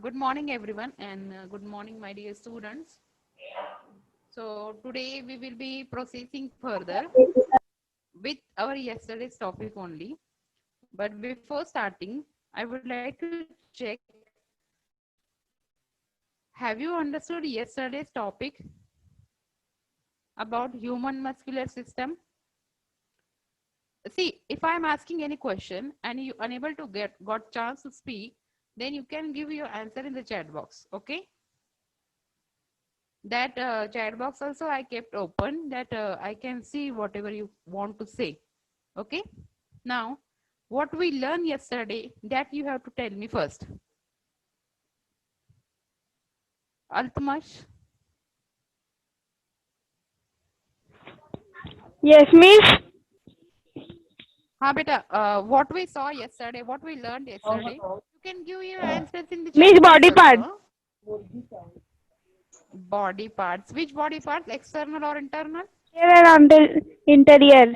Good morning, everyone, and good morning, my dear students. So, today we will be processing further with our yesterday's topic only. But before starting, I would like to check, have you understood yesterday's topic about human muscular system? See, if I am asking any question and you unable to got chance to speak, then you can give your answer in the chat box. Okay. That chat box also I kept open that I can see whatever you want to say. Okay. Now, what we learned yesterday that you have to tell me first. Altamash. Yes, miss. Ha, beta, what we saw yesterday, what we learned yesterday, you can give your answers in the Miss chat box body part. also. Body parts. Which body parts? External or internal? Here and interior.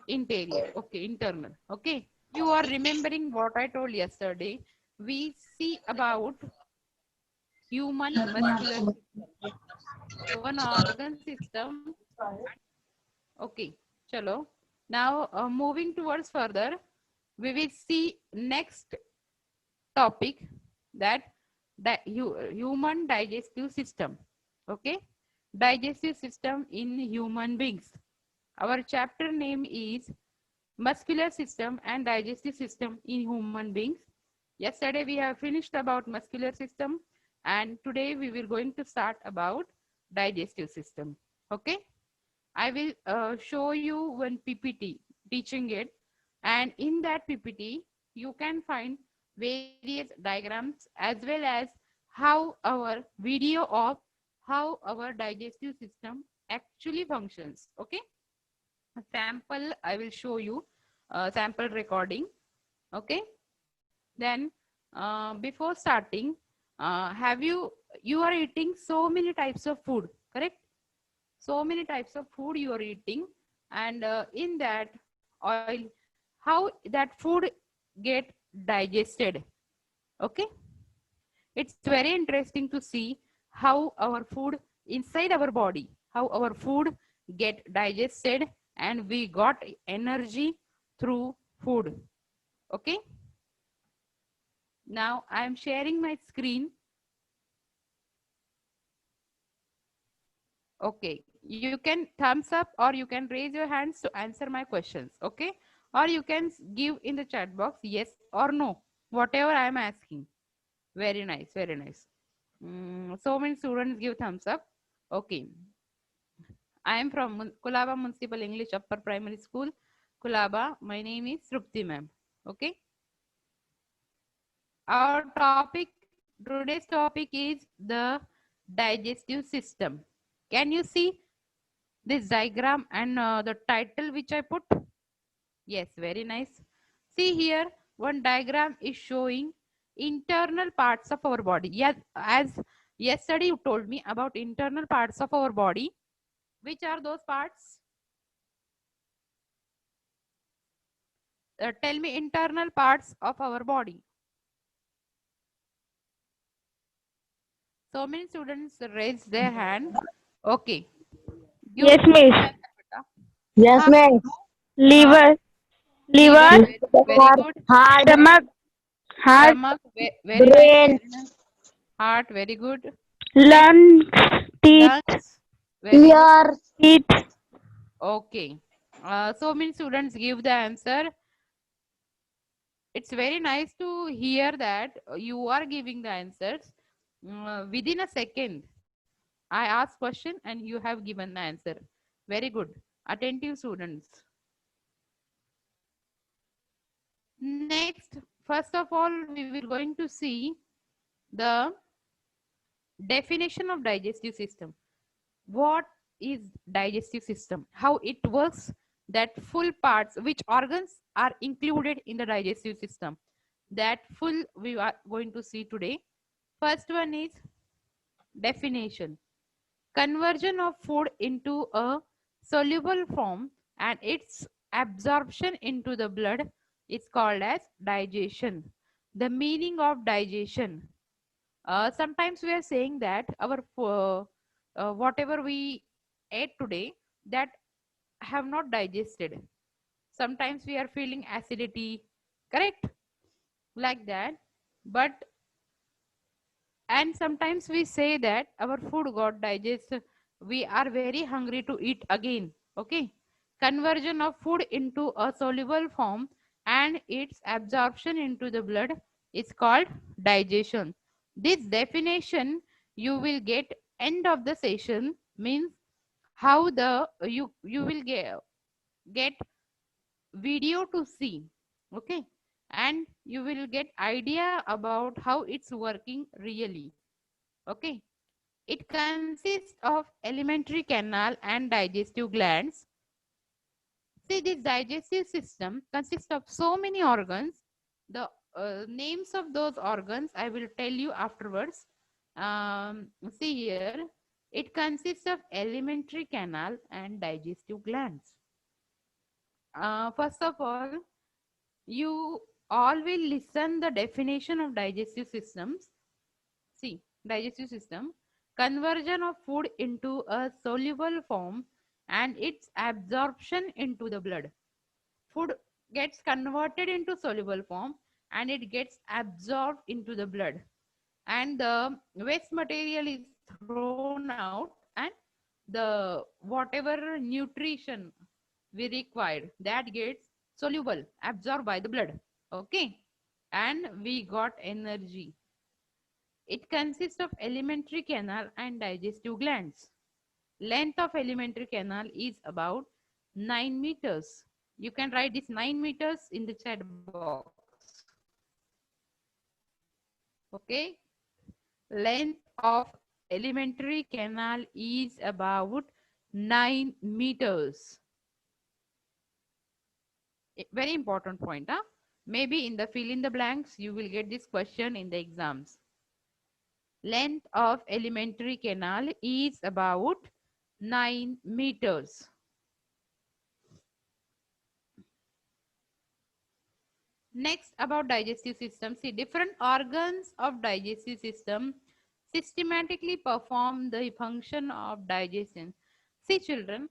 Interior. Okay, internal. Okay. You are remembering what I told yesterday. We see about human muscular system, one organ system. Okay, chalo. Now moving towards further, we will see next topic that human digestive system. Okay, digestive system in human beings. Our chapter name is muscular system and digestive system in human beings. Yesterday we have finished about muscular system and today we will going to start about digestive system. Okay. I will show you one PPT teaching it, and in that PPT you can find various diagrams as well as how our video of how our digestive system actually functions. Okay. A sample I will show you, sample recording. Okay. Then before starting, have you are eating so many types of food, correct? So many types of food you are eating, and in that oil, how that food get digested. Okay, it's very interesting to see how our food inside our body, how our food get digested and we got energy through food. Okay, now I am sharing my screen. Okay, you can thumbs up or you can raise your hands to answer my questions. Okay, or you can give in the chat box yes or no, whatever I am asking. Very nice, very nice. So many students give thumbs up. Okay, I am from Kulaba Municipal English Upper Primary School, Kulaba. My name is Srupti ma'am. Okay, our topic, today's topic is the digestive system. Can you see this diagram and the title which I put? Yes, very nice. See here, one diagram is showing internal parts of our body. Yeah, as yesterday you told me about internal parts of our body. Which are those parts? Tell me internal parts of our body. So many students raise their hand. Okay. Give, Yes, give miss. the answer, beta. Yes, Heart, miss. heart, Liver, liver, liver, very good. Heart, stomach, heart, Stomach, very nice, brain, very nice. Heart, very good. Next, lungs, teeth, lungs, very good. ear, teeth. Okay. So many students give the answer. It's very nice to hear that you are giving the answers. Within a second, I ask question and you have given the answer. Very good. Attentive students. Next, first of all, we will going to see the definition of digestive system. What is digestive system? How it works? That full parts, which organs are included in the digestive system? That full we are going to see today. First one is definition. Conversion of food into a soluble form and its absorption into the blood is called as digestion. The meaning of digestion. Sometimes we are saying that our whatever we ate today, that have not digested. Sometimes we are feeling acidity, correct, like that. But and sometimes we say that our food got digested, we are very hungry to eat again. Okay, conversion of food into a soluble form and its absorption into the blood is called digestion. This definition you will get end of the session, means how the you will get video to see. Okay, and you will get idea about how it's working really. Okay, it consists of alimentary canal and digestive glands. See, this digestive system consists of so many organs. The names of those organs I will tell you afterwards. See here, it consists of alimentary canal and digestive glands. First of all, you all will listen the definition of digestive systems. See, digestive system, conversion of food into a soluble form and its absorption into the blood. Food gets converted into soluble form and it gets absorbed into the blood. And the waste material is thrown out and the whatever nutrition we required, that gets soluble, absorbed by the blood. Okay. And we got energy. It consists of alimentary canal and digestive glands. Length of alimentary canal is about 9 meters. You can write this 9 meters in the chat box. Okay. Length of alimentary canal is about 9 meters. Very important point. Huh? Maybe in the fill in the blanks, you will get this question in the exams. Length of alimentary canal is about 9 meters. Next, about digestive system. See, different organs of digestive system systematically perform the function of digestion. See, children,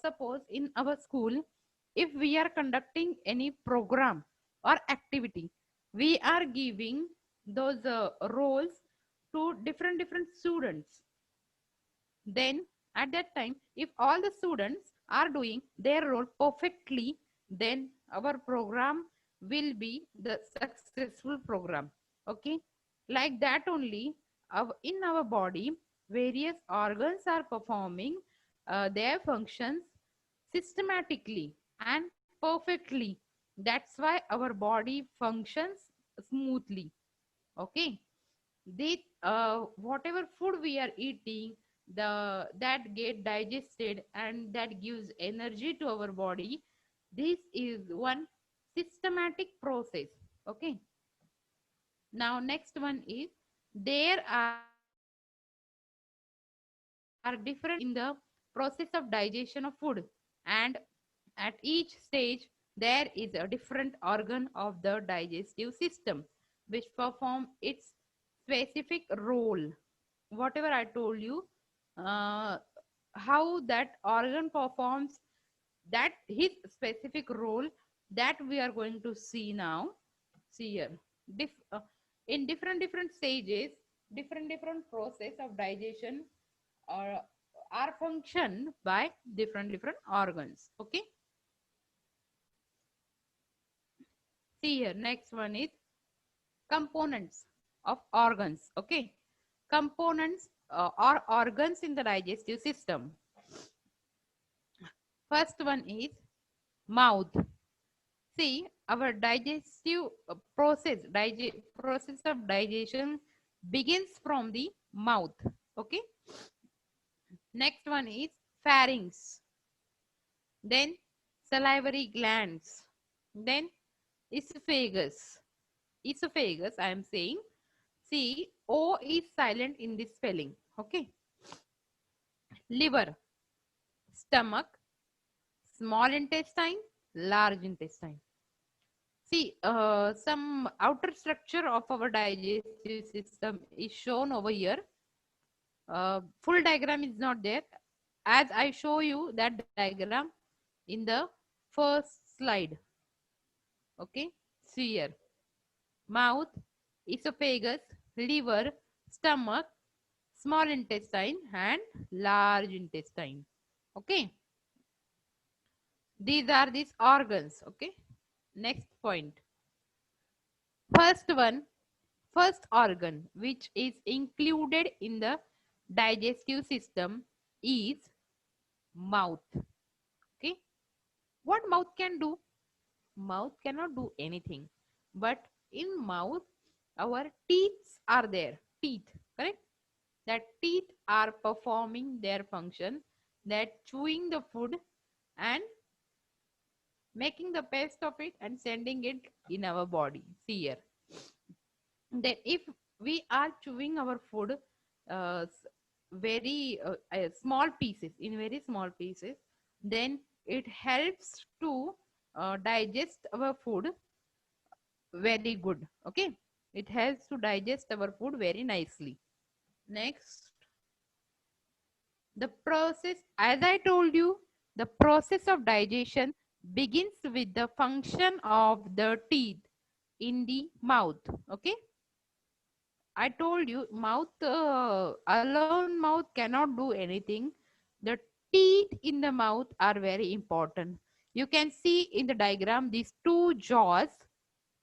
suppose in our school, if we are conducting any program or activity, we are giving those roles to different students. Then at that time, if all the students are doing their role perfectly, then our program will be the successful program. Okay, like that only, in our body, various organs are performing their functions systematically and perfectly. That's why our body functions smoothly. Okay, they whatever food we are eating, the that get digested and that gives energy to our body. This is one systematic process. Okay, now next one is, there are different stages in the process of digestion of food, and at each stage there is a different organ of the digestive system which perform its specific role. Whatever I told you, uh, how that organ performs that his specific role, that we are going to see now. See here, in different stages, different process of digestion are are functioned by different organs. Okay, see here, next one is components of organs. Okay, components or organs in the digestive system. First one is mouth. See, our digestive process of digestion begins from the mouth. Okay, next one is pharynx, then salivary glands, then esophagus. Esophagus, I am saying. See, O is silent in this spelling. Okay. Liver, stomach, small intestine, large intestine. See, some outer structure of our digestive system is shown over here. Full diagram is not there. As I show you that diagram in the first slide. Okay, see here. Mouth, esophagus, liver, stomach, small intestine and large intestine. Okay, these are these organs. Okay, next point. First one, first organ which is included in the digestive system is mouth. Okay, what mouth can do? Mouth cannot do anything, but in mouth our teeth are there. Teeth, correct? That teeth are performing their function, that chewing the food and making the paste of it and sending it in our body. See here. Then if we are chewing our food very small pieces, in very small pieces, then it helps to digest our food very good. Okay, it helps to digest our food very nicely. Next, the process, as I told you, the process of digestion begins with the function of the teeth in the mouth. Okay, I told you mouth alone mouth cannot do anything. The teeth in the mouth are very important. You can see in the diagram these two jaws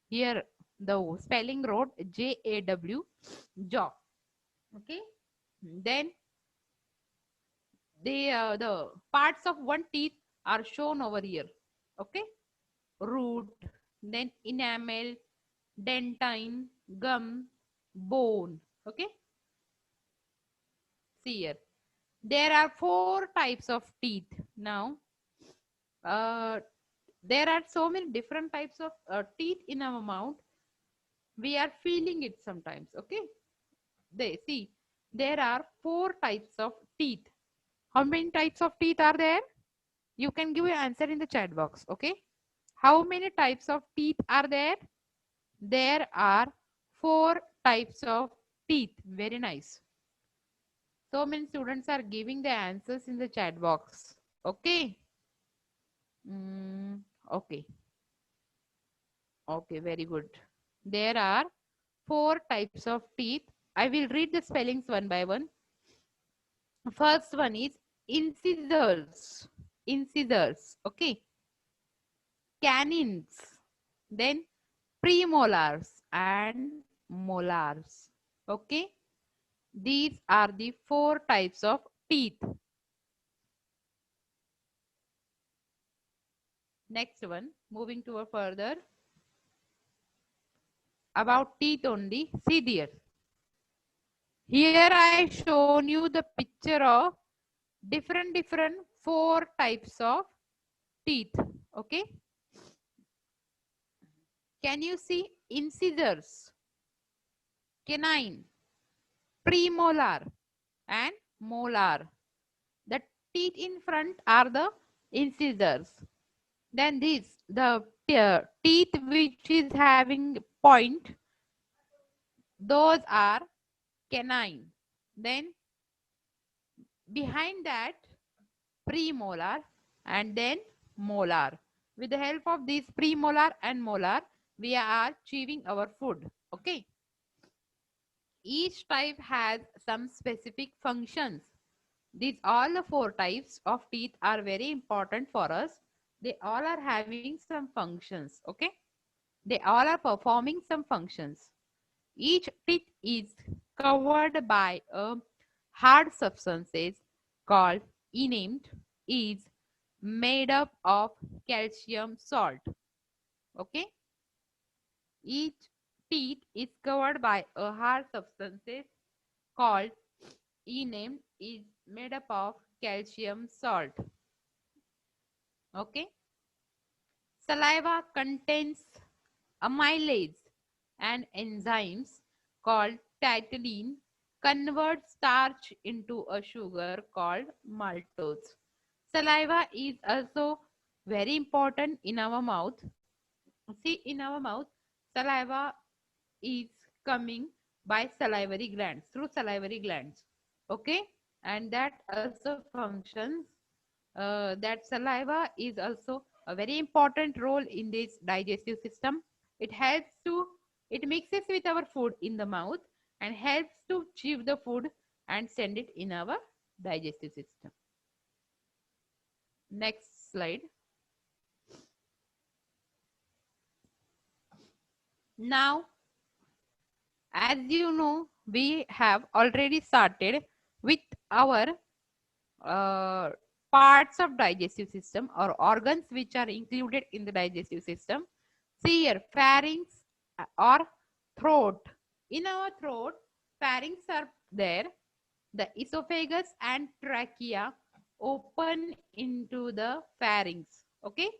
here. The spelling wrote JAW, jaw. Okay, then the parts of one teeth are shown over here. Okay, root, then enamel, dentine, gum, bone. Okay, see here. There are four types of teeth. Now, uh, there are so many different types of teeth in our mouth. We are feeling it sometimes. Okay, they see there are four types of teeth. How many types of teeth are there? You can give your answer in the chat box. Okay, how many types of teeth are there? There are four types of teeth. Very nice. So many students are giving the answers in the chat box. Okay. Okay. Okay, very good. There are four types of teeth. I will read the spellings one by one. First one is incisors. Incisors. Okay. Canines. Then premolars and molars. Okay. These are the four types of teeth. Next one, moving to a further about teeth only. See there. Here I shown you the picture of different four types of teeth. Okay. Can you see incisors, canine, premolar and molar? The teeth in front are the incisors. Then these, the teeth which is having point, those are canine. Then behind that premolar and then molar. With the help of these premolar and molar, we are chewing our food. Okay. Each type has some specific functions. These all the four types of teeth are very important for us. They all are having some functions. Okay. They all are performing some functions. Each teeth is covered by a hard substances called enamed, is made up of calcium salt. Okay. Each teeth is covered by a hard substances called enamed, is made up of calcium salt. Okay. Saliva contains amylase and enzymes called titellin convert starch into a sugar called maltose. Saliva is also very important in our mouth. See, in our mouth, saliva is coming by salivary glands, through salivary glands. Okay, and that also functions. That saliva is also a very important role in this digestive system. It helps to, it mixes with our food in the mouth and helps to chew the food and send it in our digestive system. Next slide. Now, as you know, we have already started with our parts of digestive system or organs which are included in the digestive system. See here, pharynx or throat. In our throat, pharynx are there. The esophagus and trachea open into the pharynx. Okay.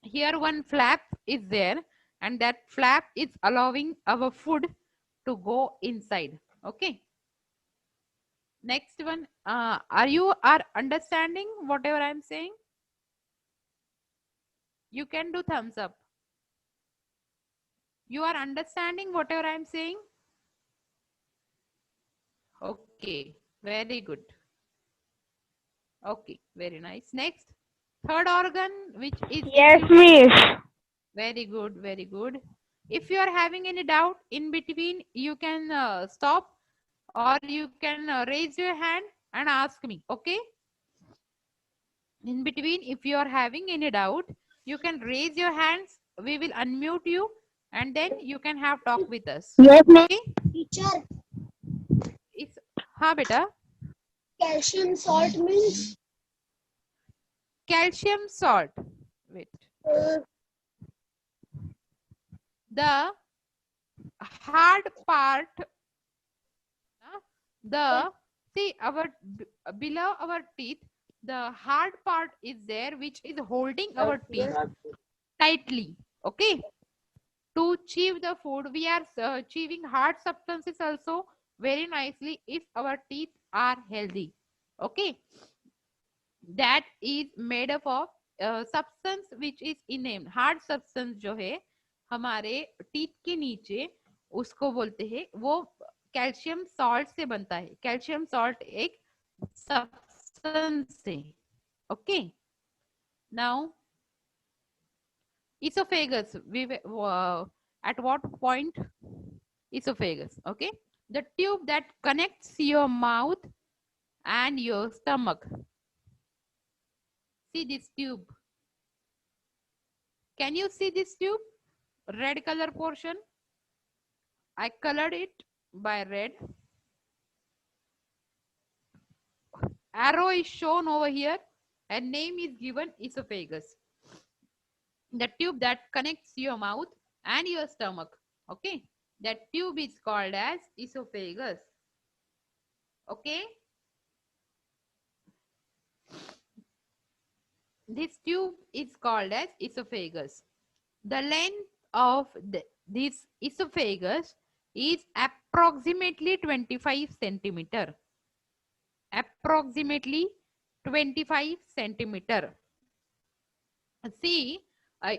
Here one flap is there, and that flap is allowing our food to go inside. Okay. Next one, are you are understanding whatever I'm saying? You can do thumbs up. You are understanding whatever I'm saying? Okay, very good. Okay, very nice. Next, third organ, which is Yes, Miss. very good, very good. If you are having any doubt in between, you can stop or you can raise your hand and ask me. Okay. In between, if you are having any doubt, you can raise your hands. We will unmute you, and then you can have talk with us. Yes, Miss. Okay. Teacher, It's ha beta. calcium salt means Calcium salt. Wait. The hard part. The see our below our teeth. The hard part is there, which is holding our teeth tightly. Okay. To chew the food, we are chewing hard substances also very nicely if our teeth are healthy. Okay. That is made up of substance which is innamed. Hard substance जो है हमारे teeth के नीचे, उसको बोलते हैं, वो calcium salt से बनता है. कैल्शियम सॉल्ट एक सब्सटेंस है. Okay. Now esophagus, at what point? Esophagus. Okay, the tube that connects your mouth and your stomach. See this tube. Can you see this tube? Red color portion. I colored it by red. Arrow is shown over here and name is given esophagus. The tube that connects your mouth and your stomach. Okay, that tube is called as esophagus. Okay, this tube is called as esophagus. The length of this esophagus is approximately 25 centimeter. Approximately 25 centimeter. See,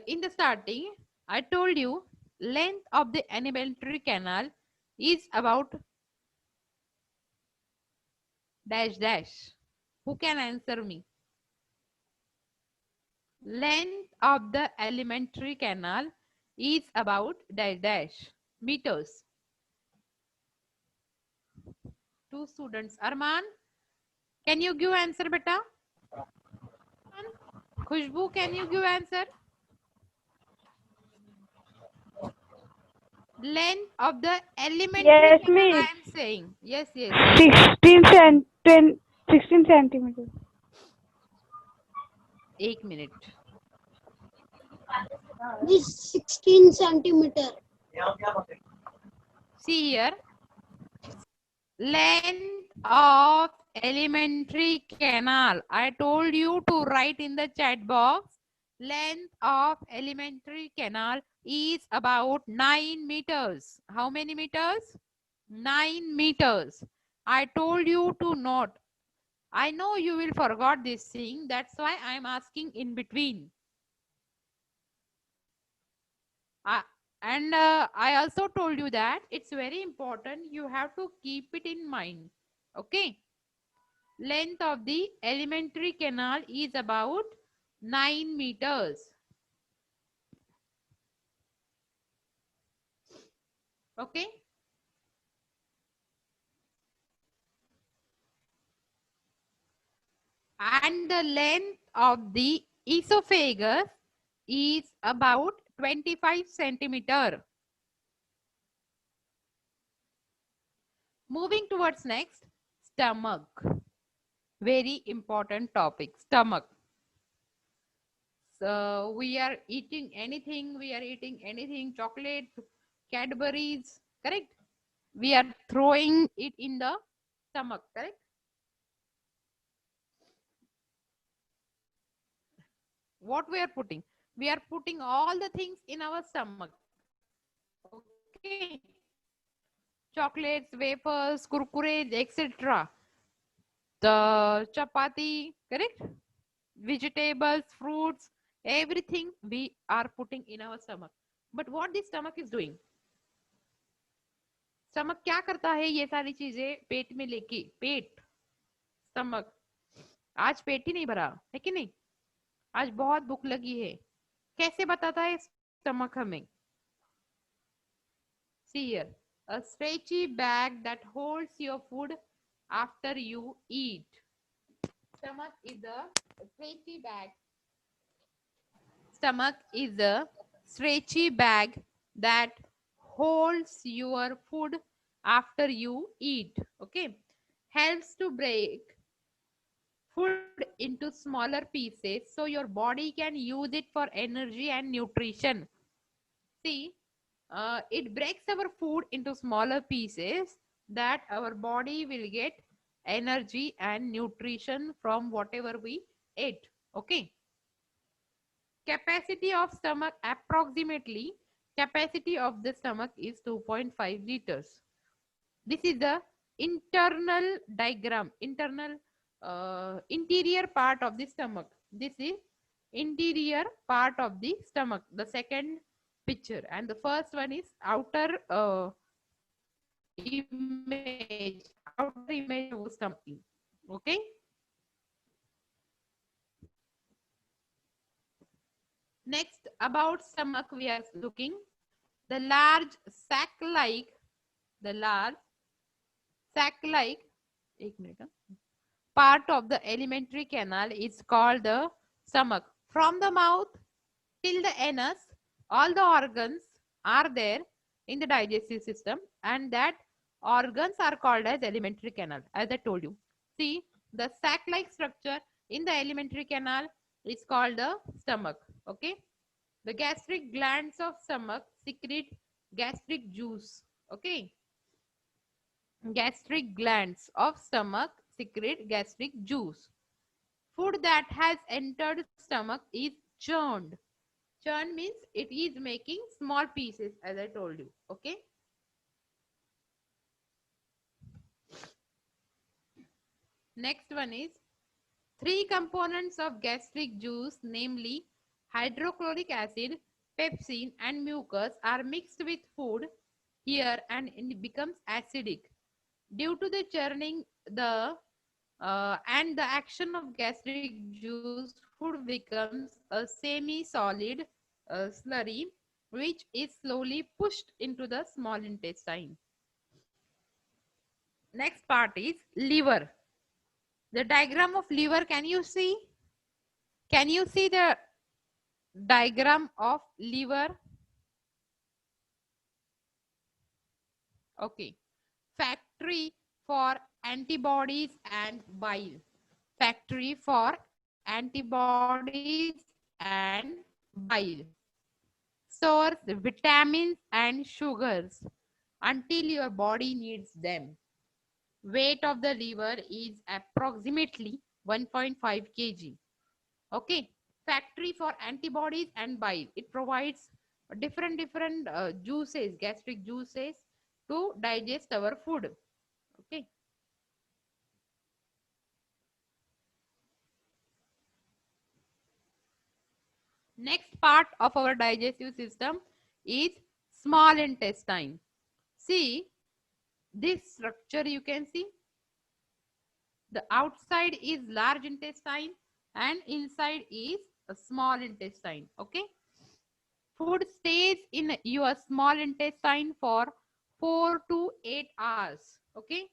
in the starting, I told you length of the alimentary canal is about dash dash. Who can answer me? Length of the alimentary canal is about dash dash meters. Two students. Arman, can you give answer, beta? Khushbu, can you give answer? Length of the elementary Yes, canal, I Miss. am saying. Yes, yes. 16 centimeters. 1 minute. this 16 centimeter. See here. Length of elementary canal. I told you to write in the chat box. Length of elementary canal is about 9 meters. How many meters? 9 meters. I told you to note. I know you will forgot this thing. That's why I'm asking in between. I also told you that it's very important. You have to keep it in mind. Okay. Length of the alimentary canal is about 9 meters. Okay. And the length of the esophagus is about 25 centimeter. Moving towards next, stomach. Very important topic, stomach. So we are eating anything, chocolate, Cadbury's, correct? We are throwing it in the stomach, correct? What we are putting? We are putting all the things in our stomach. Okay. Chocolates, wafers, kurkures, etc. The chapati, correct? Vegetables, fruits, everything we are putting in our stomach. But what this stomach is doing? Stomach क्या करता है? ये सारी चीजें पेट में लेके, पेट, stomach, आज पेट ही नहीं भरा है कि नहीं, आज बहुत भूख लगी है, कैसे बताता है स्टमक हमें? See here, a stretchy bag that holds your food after you eat. Stomach is a stretchy bag. Stomach is a stretchy bag that holds your food after you eat. Okay, helps to break food into smaller pieces so your body can use it for energy and nutrition. See, it breaks our food into smaller pieces that our body will get energy and nutrition from whatever we ate. Okay. Capacity of stomach approximately, capacity of the stomach is 2.5 liters. This is the internal diagram, internal interior part of the stomach. This is interior part of the stomach, the second picture, and the first one is outer image, outer image of stomach. Okay. Next, about stomach we are looking. The large sac-like, the large sac-like, part of the alimentary canal is called the stomach. From the mouth till the anus, all the organs are there in the digestive system, and that organs are called as alimentary canal, as I told you. See, the sac-like structure in the alimentary canal is called the stomach. Okay. The gastric glands of stomach secrete gastric juice. Okay. Gastric glands of stomach secrete gastric juice. Food that has entered stomach is churned. Churn means it is making small pieces, as I told you. Okay. Next one is three components of gastric juice, namely hydrochloric acid, pepsin, and mucus, are mixed with food here and it becomes acidic. Due to the churning, and the action of gastric juice, food becomes a semi-solid slurry, which is slowly pushed into the small intestine. Next part is liver. The diagram of liver, can you see? Can you see the diagram of liver? Okay. Factory for antibodies and bile. Factory for antibodies and bile. Stores vitamins and sugars until your body needs them. Weight of the liver is approximately 1.5 kg. Okay. Factory for antibodies and bile. It provides different juices, gastric juices, to digest our food. Okay. Next part of our digestive system is small intestine. See this structure, you can see the outside is large intestine and inside is a small intestine. Okay, food stays in your small intestine for 4 to 8 hours. Okay,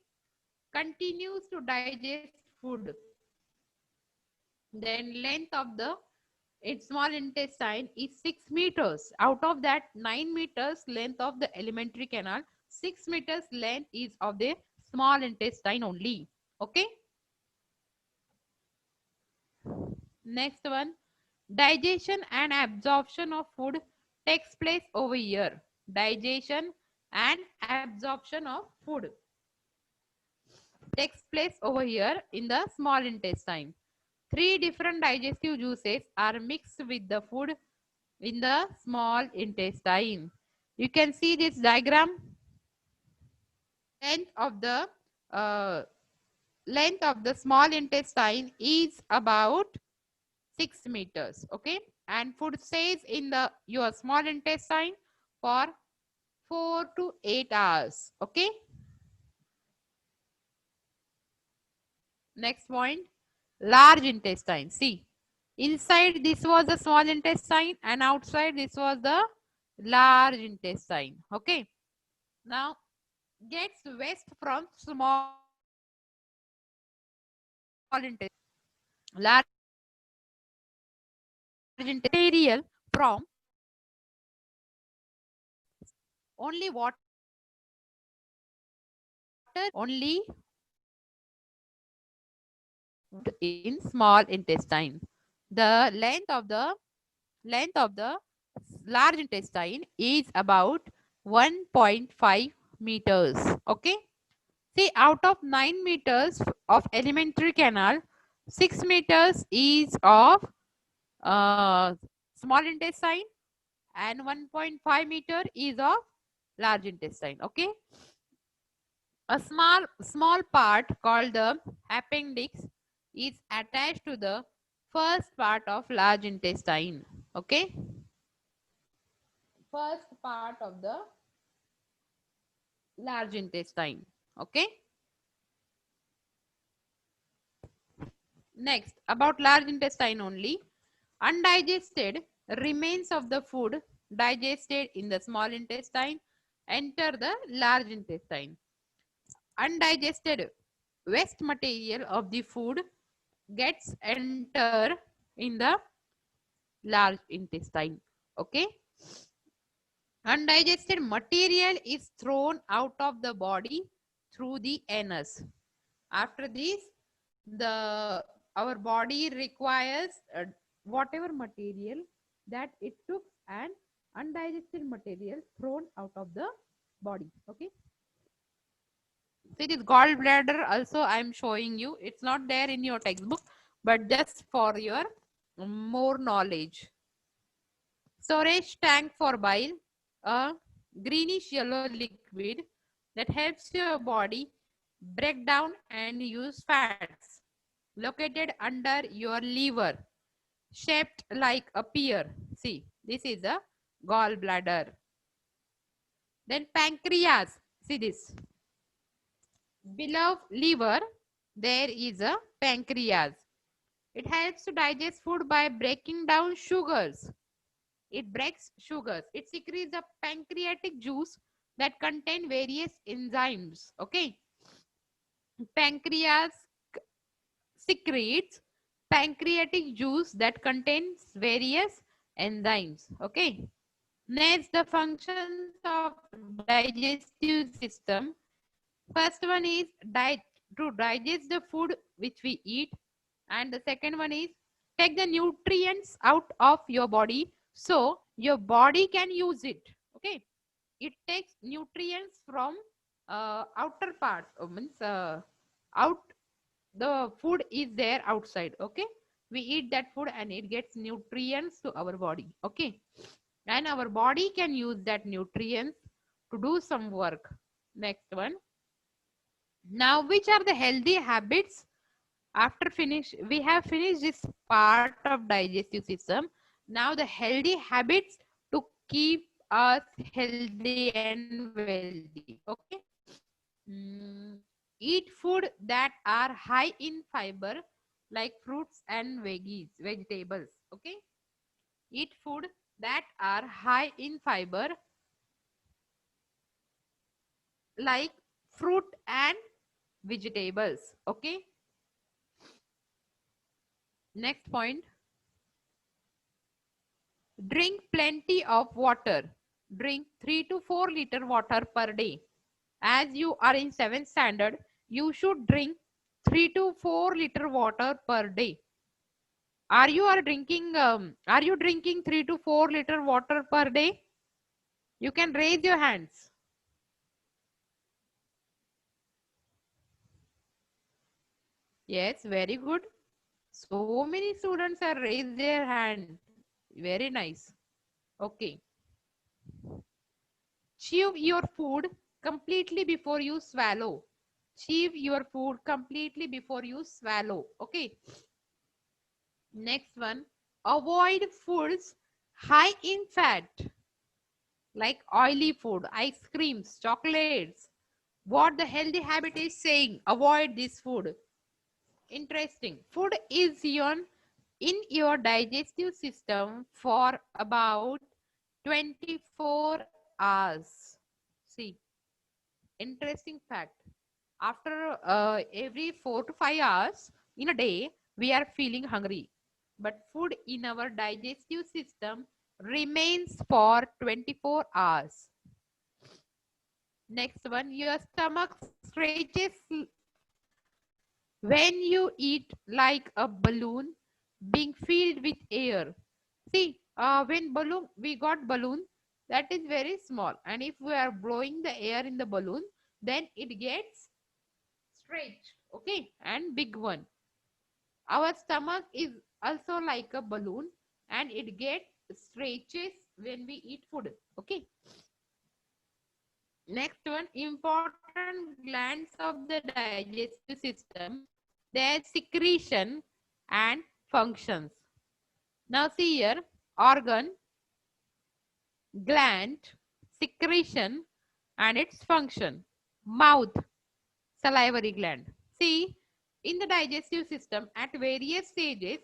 continues to digest food. Then length of the small intestine is 6 meters. Out of that, 9 meters length of the alimentary canal, 6 meters length is of the small intestine only. Okay. Next one, digestion and absorption of food takes place over here. Digestion and absorption of food takes place over here in the small intestine. 3 different digestive juices are mixed with the food in the small intestine. You can see this diagram. Uh, length of the small intestine is about 6 meters. Okay, and food stays in the your small intestine for 4 to 8 hours. Okay. Next point, large intestine. See, inside this was the small intestine and outside this was the large intestine. Okay. Now gets waste from small intestine. Large material from only water, only in small intestine. The length of the large intestine is about 1.5 meters. Okay. See, out of 9 meters of alimentary canal, 6 meters is of small intestine and 1.5 meter is of large intestine. Okay. A small part called the appendix is attached to the first part of large intestine. Okay. First part of the large intestine. Okay. Next, about large intestine only. Undigested remains of the food digested in the small intestine enter the large intestine. Undigested waste material of the food gets enter in the large intestine. Okay. Undigested material is thrown out of the body through the anus. After this, our body requires whatever material that it took and undigested material thrown out of the body. Okay. So this gallbladder also I am showing you. It's not there in your textbook, but just for your more knowledge. Storage tank for bile, a greenish yellow liquid that helps your body break down and use fats, located under your liver, shaped like a pear. See, this is a gallbladder. Then pancreas. See this. Below liver, there is a pancreas. It helps to digest food by breaking down sugars. It breaks sugars. It secretes a pancreatic juice that contain various enzymes. Okay. Pancreas secretes pancreatic juice that contains various enzymes. Okay. Next, the functions of digestive system. First one is to digest the food which we eat, and the second one is take the nutrients out of your body so your body can use it. Okay, it takes nutrients from outer part, means out, the food is there outside. Okay, we eat that food and it gets nutrients to our body. Okay, and our body can use that nutrients to do some work. Next one. Now, which are the healthy habits? After we have finished this part of digestive system. Now the healthy habits to keep us healthy and wealthy. Okay. Eat food that are high in fiber, like fruits and vegetables. Okay. Eat food that are high in fiber, like fruit and vegetables. Okay. Next point. Drink plenty of water. Drink 3 to 4 liter water per day. As you are in 7th standard, you should drink 3 to 4 liter water per day. Are you drinking 3 to 4 liter water per day? You can raise your hands. Yes, very good. So many students have raised their hand. Very nice. Okay. Chew your food completely before you swallow. Chew your food completely before you swallow. Okay. Next one. Avoid foods high in fat, like oily food, ice creams, chocolates. What the healthy habit is saying, avoid this food. Interesting. Food is in your digestive system for about 24 hours. See, interesting fact. After every 4 to 5 hours in a day, we are feeling hungry. But food in our digestive system remains for 24 hours. Next one, your stomach stretches when you eat, like a balloon being filled with air. See, when we got balloon, that is very small. And if we are blowing the air in the balloon, then it gets stretched, okay, and big one. Our stomach is also like a balloon, and it gets stretches when we eat food, okay. Next one, important glands of the digestive system, their secretion and functions. Now see here, organ, gland, secretion and its function. Mouth, salivary gland. See, in the digestive system at various stages,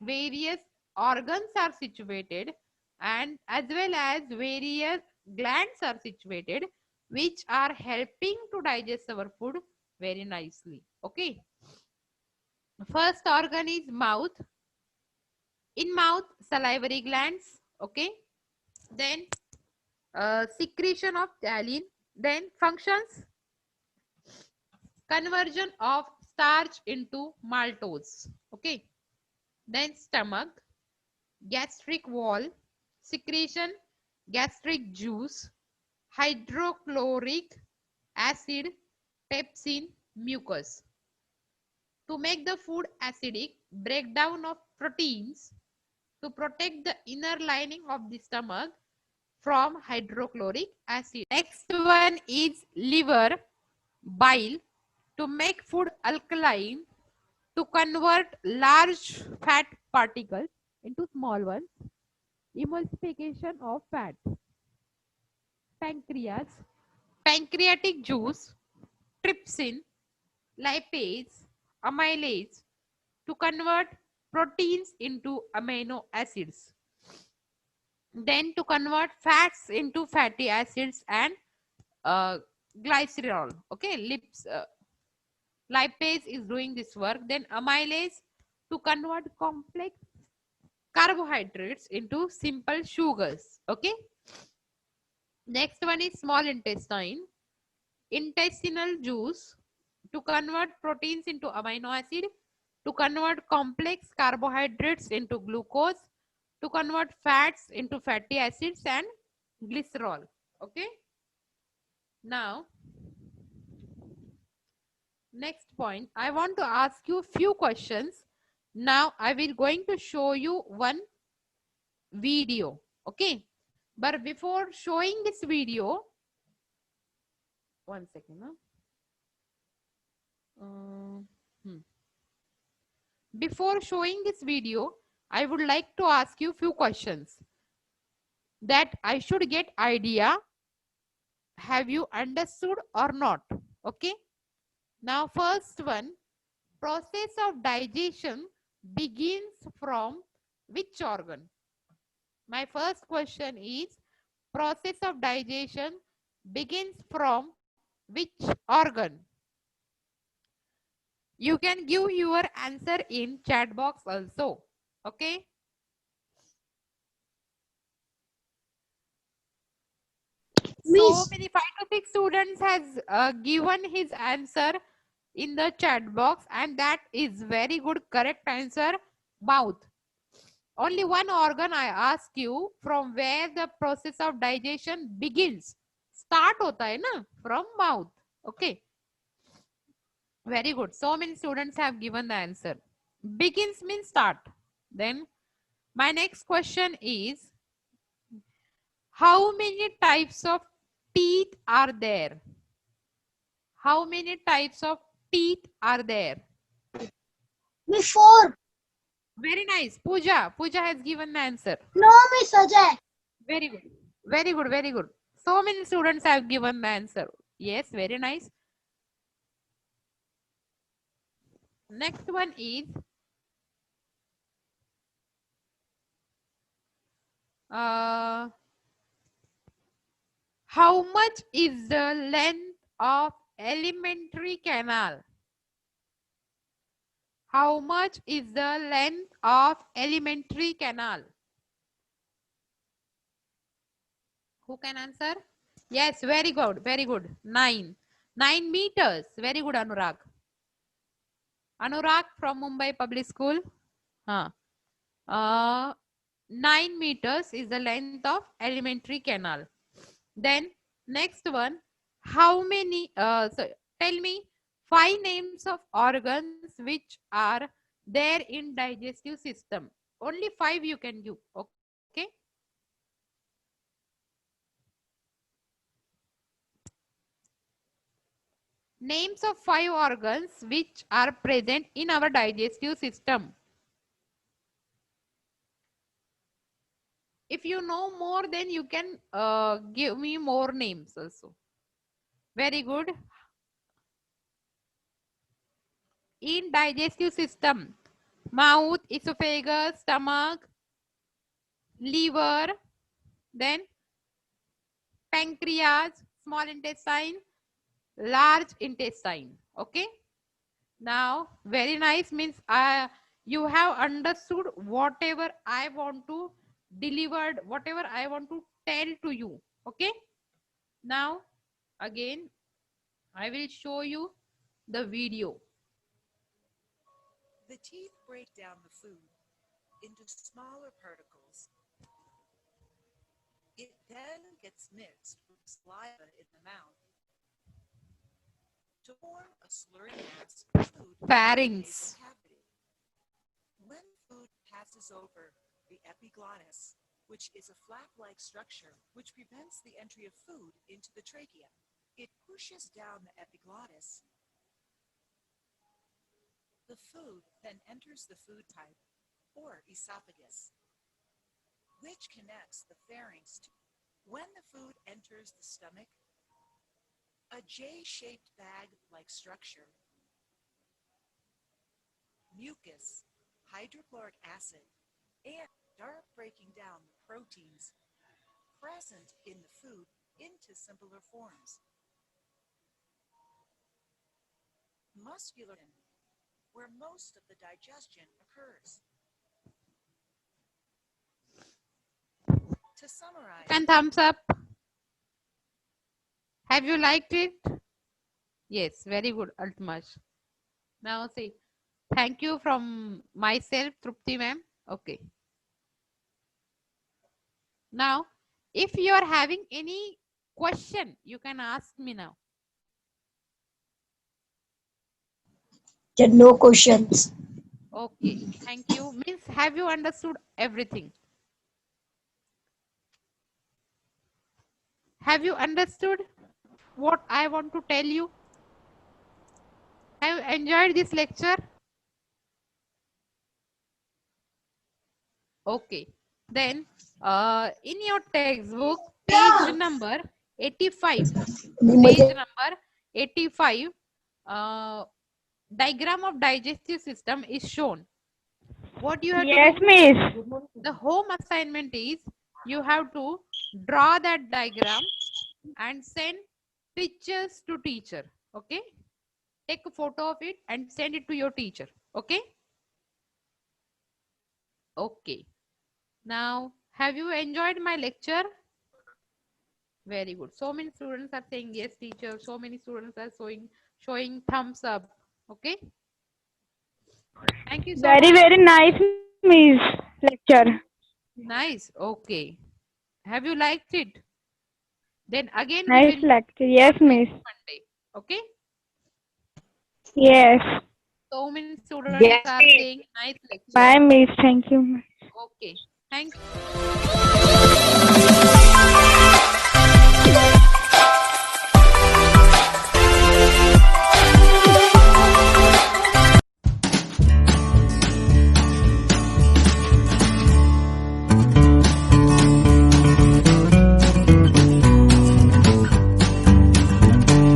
various organs are situated, and as well as various glands are situated, which are helping to digest our food very nicely. Okay. First organ is mouth. In mouth, salivary glands. Okay. Then secretion of taline. Then functions, conversion of starch into maltose. Okay. Then stomach, gastric wall, secretion, gastric juice, hydrochloric acid, pepsin, mucus. To make the food acidic, breakdown of proteins to protect the inner lining of the stomach from hydrochloric acid. Next one is liver, bile, to make food alkaline, to convert large fat particles into small ones, emulsification of fat. Pancreas, pancreatic juice, trypsin, lipase, amylase, to convert proteins into amino acids. Then to convert fats into fatty acids and uh, glycerol. Okay, lipase is doing this work. Then amylase to convert complex carbohydrates into simple sugars. Okay. Next one is small intestine. Intestinal juice to convert proteins into amino acid, to convert complex carbohydrates into glucose, to convert fats into fatty acids and glycerol. Okay. Now, next point, I want to ask you few questions. Now, I will going to show you one video. Okay. But before showing this video, one second. Before showing this video, I would like to ask you few questions. that I should get idea. Have you understood or not? Okay. Now, first one, process of digestion begins from which organ? My first question is, process of digestion begins from which organ? You can give your answer in chat box also. Okay. So Miss, many 5 to 6 students has given his answer in the chat box, and that is very good correct answer. Mouth. Only one organ I ask you, from where the process of digestion begins. Start hota hai na from mouth. Okay. Very good. So many students have given the answer. Begins means start. Then my next question is, how many types of teeth are there? How many types of teeth are there? Miss 4. Very nice. Pooja. Pooja has given the answer. No, Miss Ajay. Very good. Very good. Very good. So many students have given the answer. Yes, very nice. Next one is, how much is the length of alimentary canal? How much is the length of alimentary canal? Who can answer? Yes, very good, very good. 9. 9 meters. Very good, Anurag. Anurag from Mumbai Public School. 9 meters is the length of alimentary canal. Then next one, how many, tell me 5 names of organs which are there in digestive system. Only 5 you can give. Okay. Names of 5 organs which are present in our digestive system. If you know more, then you can give me more names also. Very good. In digestive system, mouth, esophagus, stomach, liver, then pancreas, small intestine, large intestine. Okay. Now, very nice, means you have understood whatever I want to deliver, whatever I want to tell to you. Okay. Now, again, I will show you the video. The teeth break down the food into smaller particles. It then gets mixed with saliva in the mouth to form a slurry mass of food in the Pharynx. nasal cavity. When food passes over the epiglottis, which is a flap-like structure which prevents the entry of food into the trachea, it pushes down the epiglottis. The food then enters the food pipe, or esophagus, which connects the pharynx to. When the food enters the stomach, a J-shaped bag-like structure, mucus, hydrochloric acid, and start breaking down the proteins present in the food into simpler forms. Muscular, where most of the digestion occurs. To summarize, And thumbs up. Have you liked it? Yes, very good, Altmash. Now say, thank you from myself, Trupti ma'am. Okay. Now, if you are having any question, you can ask me now. There are no questions. Okay, thank you. Means, have you understood everything? Have you understood what I want to tell you? Have you enjoyed this lecture? Okay, then In your textbook, page number 85. मुझे Page number 85. Diagram of digestive system is shown. What you have Yes, to do? miss. The home assignment is you have to draw that diagram and send pictures to teacher. Okay, take a photo of it and send it to your teacher. Okay. Okay. Now, have you enjoyed my lecture? Very good. So many students are saying yes, teacher. So many students are showing thumbs up. Okay. Thank you so Very, much. very nice, miss. Lecture. Nice. Okay. Have you liked it? Then again we Nice will lecture. Yes, on miss. next Monday. Okay. Yes. So many students are saying nice lecture. Bye, miss. Thank you. Okay. Thank you.